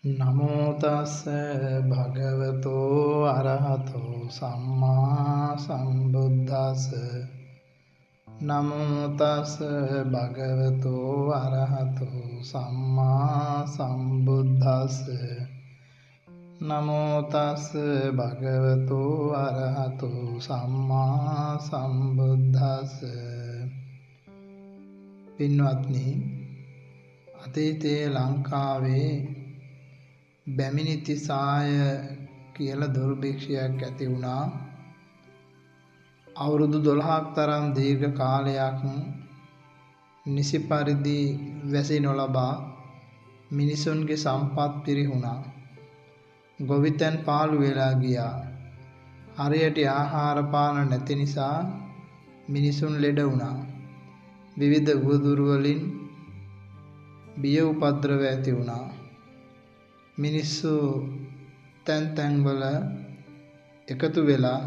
නමෝ තස් භගවතෝ අරහතෝ සම්මා සම්බුද්දස්ස නමෝ තස් භගවතෝ අරහතෝ සම්මා සම්බුද්දස්ස නමෝ තස් භගවතෝ අරහතෝ සම්මා සම්බුද්දස්ස. පින්වත්නි, අතීතයේ ලංකාවේ බැමිණිතිසාය කියලා දුර්භික්ෂයක් ඇති වුණා. අවුරුදු 12ක් තරම් දීර්ඝ කාලයක් නිසි පරිදි වැසි නොලබා මිනිසුන්ගේ සම්පත් පිරිහුණා. ගොවිතැන් පාළු වෙලා ගියා. හරියට ආහාර පාන නැති නිසා මිනිසුන් ලෙඩ වුණා. විවිධ උවදුරු වලින් බිය උපද්‍රව ඇති වුණා. මිනිස්සු තැන් තැන්වල එකතු වෙලා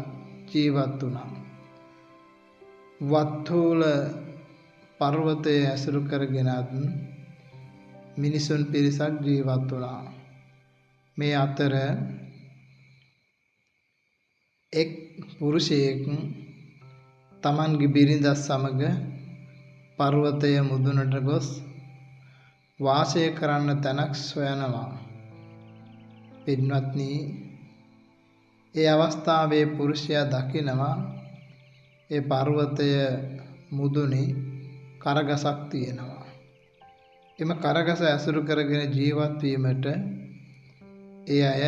ජීවත් වුණා. වත්තූල පර්වතය ඇසුරු කරගෙනත් මිනිසුන් පිරිසක් ජීවත් වුණා. මේ අතර එක් පුරුෂයෙක් තමන්ගේ බිරිඳ සමග පර්වතය මුදුනට ගොස් වාසය කරන්න තැනක් සොයනවා. පින්වත්නි, ඒ අවස්ථාවේ පුරුෂයා දකිනවා ඒ පර්වතය මුදුනේ කරගසක් තියෙනවා. එම කරගස ඇසුරු කරගෙන ජීවත් වීමට ඒ අය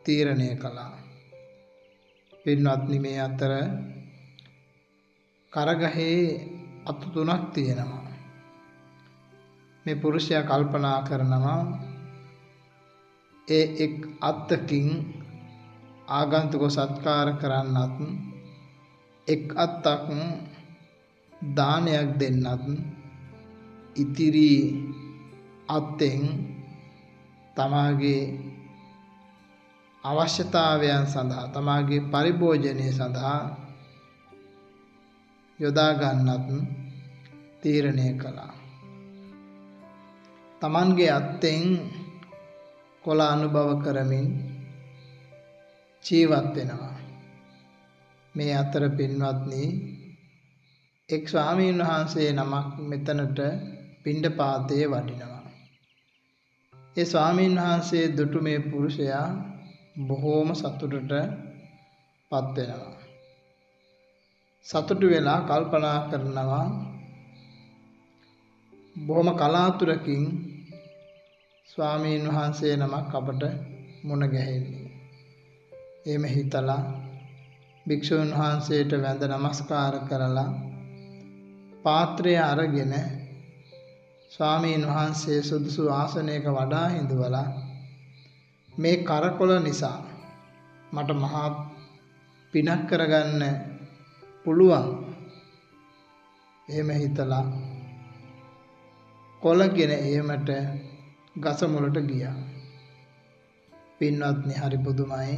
තීරණය කළා. පින්වත්නි, මේ අතර කරගහේ අතු 3ක් තියෙනවා. මේ පුරුෂයා කල්පනා කරනවා ඒ එක් අත්තකින් ආගන්තුක සත්කාර කරන්නත්, එක් අත්තක් දානයක් දෙන්නත්, ඉතිරි අත්තෙන් තමාගේ අවශ්‍යතාවයන් සඳහා, තමාගේ පරිභෝජනය සඳහා යොදා ගන්නත් තීරණය කළා. තමන්ගේ අත්තෙන් කොළ අනුභව කරමින් ජීවත් වෙනවා. මේ අතර පින්වත්නි, එක් ස්වාමීන් වහන්සේ නමක් මෙතනට පිණ්ඩපාතයේ වඩිනවා. ඒ ස්වාමීන් වහන්සේ දුටු මේ පුරුෂයා බොහෝම සතුටට පත් වෙනවා. සතුටු වෙලා කල්පනා කරනවා බොහොම කලාතුරකින් ස්වාමීන් වහන්සේ නමක් අපට මුණ ගැහෙන්නේ. එහෙම හිතලා භික්ෂුන් වහන්සේට වැඳ නමස්කාර කරලා පාත්‍රය අරගෙන ස්වාමීන් වහන්සේ සුදුසු ආසනයක වඩා හිඳවලා මේ කරකොල නිසා මට මහා පිනක් කරගන්න පුළුවන්. එහෙම හිතලා කොළගෙන එහෙමට ගස මුලට ගියා. පින්වත්නි, හරි පුදුමයි.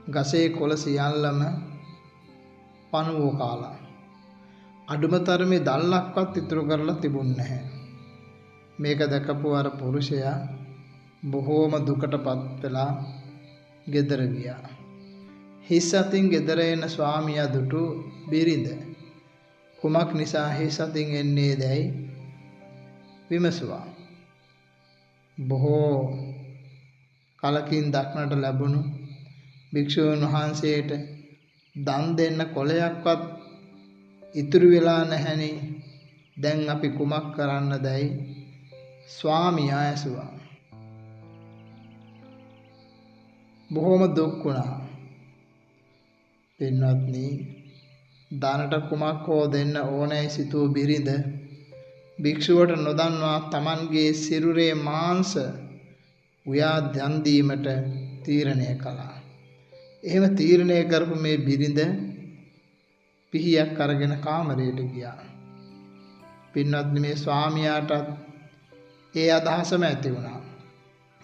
ගසේ කොළ සියල්ලම පණුවෝ කාලා. අඩුම තරමේ දැල්ලක්වත් ඉතුරු කරලා තිබුණේ නැහැ. මේක දැකපු අර පුරුෂයා බොහෝම දුකටපත් වෙලා ගෙදර ගියා. හිස් අතින් ගෙදර එන ස්වාමියා දුටු බිරිඳ කුමක් නිසා හිස් අතින් එන්නේ දැයි විමසුවා. බොහෝ කලකින් දක්නට ලැබුණු භික්ෂුන් වහන්සේට දන් දෙන්න කොලයක්වත් ඉතුරු වෙලා නැහැනේ. දැන් අපි කුමක් කරන්නදයි ස්වාමියා ඇසුවා. බොහොම දුක් වුණා. පින්වත්නි, දානට කුමක් හෝ දෙන්න ඕනෑයි සිතූ බිරිඳ භික්ෂුවට නොදන්වා තමන්ගේ සිරුරේ මාංශ උයා දන් දීමට තීරණය කළා. එහෙම තීරණය කරපු මේ බිරිඳ පිහියක් අරගෙන කාමරයට ගියා. පින්වත්නි, මේ ස්වාමියාටත් ඒ අදහසම ඇති වුණා.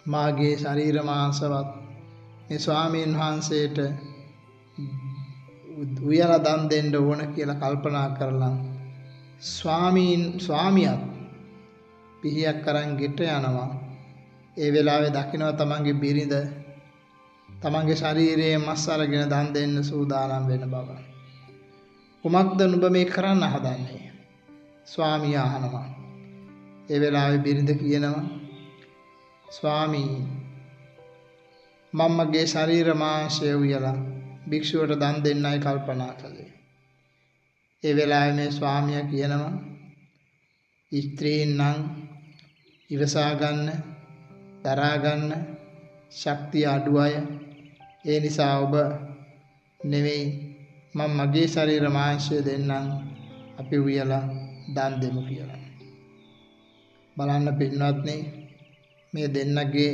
මාගේ ශරීර මාංශවත් මේ ස්වාමීන් වහන්සේට උයලා දන් දෙන්න ඕන කියලා කල්පනා කරලා ස්වාමියාත් පිහියක් අරන් ගෙට යනවා. ඒ වෙලාවේ දකිනවා තමන්ගේ බිරිඳ තමන්ගේ ශරීරයේ මස් අරගෙන දන් දෙන්න සූදානම් වෙන බව. කුමක්ද නුඹ මේ කරන්න හදන්නේ? ස්වාමියා අහනවා. ඒ වෙලාවේ බිරිඳ කියනවා ස්වාමී මම්මගේ ශරීර මාංශය උයලා භික්ෂුවට දන් දෙන්නයි කල්පනා කළේ. ඒ වෙලාවේ මේ ස්වාමියා කියනවා ස්ත්‍රීන් නම් ඉවසා ගන්න දරා ගන්න ශක්තිය අඩු අය. ඒ නිසා ඔබ නෙවෙයි මම මගේ ශරීර මාංශය දෙන්නම් අපි උයලා දන් දෙමු කියලා. බලන්න පින්වත්නි මේ දෙන්නගේ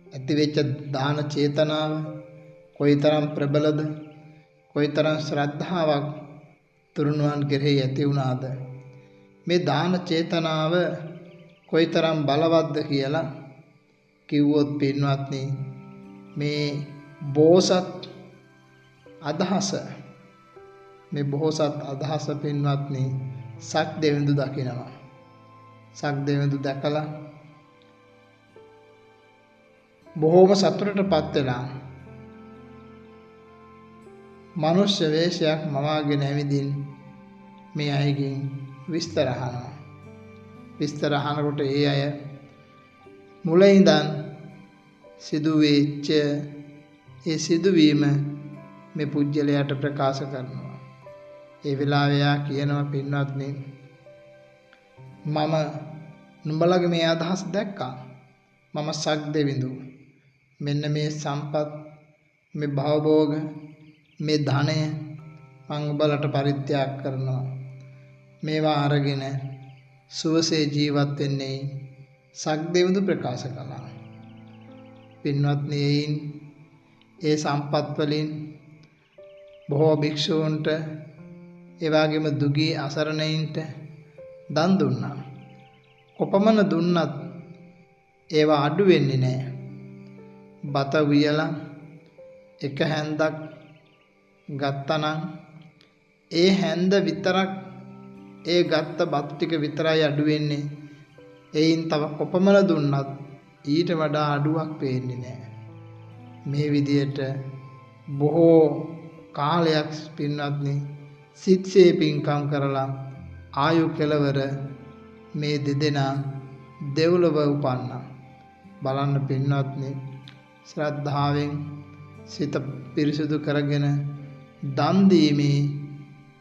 ඇතිවෙච්ච දාන චේතනාව කොයිතරම් ප්‍රබලද, කොයිතරම් ශ්‍රද්ධාවක් තුරුණුවන් කෙරෙහි ඇති වුණාද, මේ දාන චේතනාව කොයිතරම් බලවත්ද කියලා කිව්වොත් පින්වත්නි මේ බෝසත් අදහස පින්වත්නි සක් දෙවිඳු දකිනවා. සක් දෙවිඳු දැකලා බොහෝම සතුටටපත් වෙලා මනුෂ්‍ය වේශයක් මවාගෙන ඇවිදින් මේ අයගෙන් විස්තර අහනවා. විස්තර අහනකොට ඒ අය මුල ඉඳන් සිදුවෙච්ච ඒ සිදුවීම මේ පුජ්‍යලයට ප්‍රකාශ කරනවා. ඒ වෙලාවේ යා කියනවා පින්වත්නි මම නුඹලගේ මේ අදහස් දැක්කා. මම සක් දෙවිඳු මෙන්න මේ සම්පත් මේ භවභෝග මේ ධනය මං ඔබලට පරිත්‍යාග කරනවා. මේවා අරගෙන සුවසේ ජීවත් වෙන්නේ සක් දෙවිඳු ප්‍රකාශ කළා. පින්වත්නි ඒ සම්පත් වලින් බොහෝ භික්ෂූන්ට ඒ වගේම දුගී අසරණයින්ට දන් දුන්නා. කොපමණ දුන්නත් ඒවා අඩු වෙන්නේ නැහැ. බත වියලා එක හැන්දක් ගත්තනම් ඒ හැන්ද විතරක් ඒ ගත්ත බත් ටික විතරයි අඩු වෙන්නේ. එයින් තව කොපමණ දුන්නත් ඊට වඩා අඩුවක් පේන්නේ නැහැ. මේ විදියට බොහෝ කාලයක් පින්වත්නි සිත්සේ පින්කම් කරලා ආයු කෙලවර මේ දෙදෙනා දෙව්ලොව උපන්නා. බලන්න පින්වත්නි ශ්‍රද්ධාවෙන් සිත පිරිසුදු කරගෙන දන් දීමේ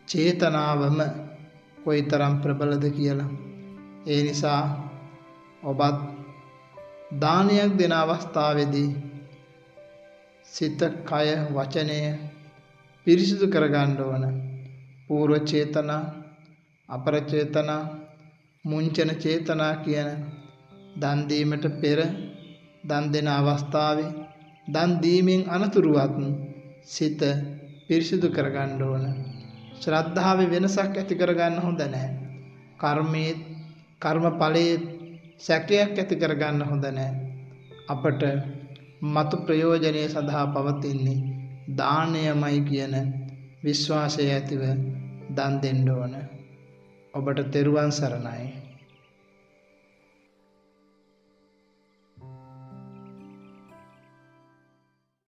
චේතනාවම කොයිතරම් ප්‍රබලද කියලා. ඒ නිසා ඔබත් දානයක් දෙන අවස්ථාවේදී සිත, කය, වචනය පිරිසුදු කරගන්න ඕන. పూర్ව චේතනා, අපර චේතනා, මුංචන චේතනා කියන දන් දීමට පෙර, දන් දෙන අවස්ථාවේ, දන් දීමෙන් අනතුරුවත් සිත පිරිසුදු කරගන්න ඕන. ශ්‍රද්ධාවේ වෙනසක් ඇති කරගන්න හොඳ නැහැ. කර්මයේ කර්මඵලයේ සැකයක් ඇති කරගන්න හොඳ නැහැ. අපට මතු ප්‍රයෝජනයේ සඳහා පවතින්නේ දානයමයි කියන විශ්වාසය ඇතිව දන් දෙන්න ඕන. ඔබට තෙරුවන් සරණයි.